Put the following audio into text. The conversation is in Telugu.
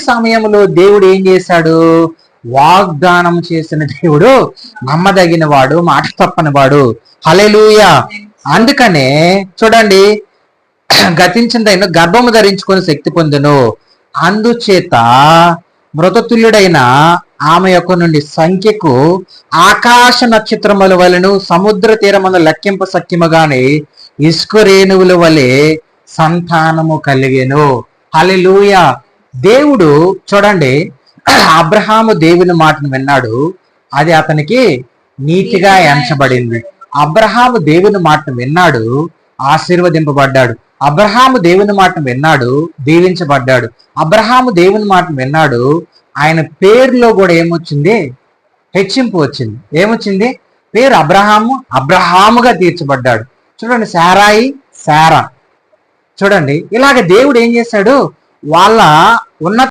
సమయంలో దేవుడు ఏం చేశాడు? వాగ్దానం చేసిన దేవుడు నమ్మదగిన వాడు, మాట తప్పని వాడు. హల్లెలూయా. అందుకనే చూడండి, గతించిన గర్భము ధరించుకొని శక్తి పొందును, అందుచేత మృతతుల్యుడైన ఆమె యొక్క నుండి సంఖ్యకు ఆకాశ నక్షత్రముల వలెను సముద్ర తీరమున లెక్కింప సఖ్యముగాని ఇసుక రేణువుల వలె సంతానము కలిగెను. హల్లెలూయా. దేవుడు చూడండి, అబ్రహాము దేవుని మాటను విన్నాడు, అది అతనికి నీతిగా ఎంచబడింది. అబ్రహాము దేవుని మాటను విన్నాడు, ఆశీర్వదింపబడ్డాడు. అబ్రహాము దేవుని మాటను విన్నాడు, దీవించబడ్డాడు. అబ్రహాము దేవుని మాటను విన్నాడు, ఆయన పేరులో కూడా ఏమొచ్చింది? హెచ్చింపు వచ్చింది. ఏమొచ్చింది? పేరు అబ్రహాముగా తీర్చబడ్డాడు. చూడండి, శారాయి, శారా. చూడండి, ఇలాగ దేవుడు ఏం చేశాడు? వాళ్ళ ఉన్నత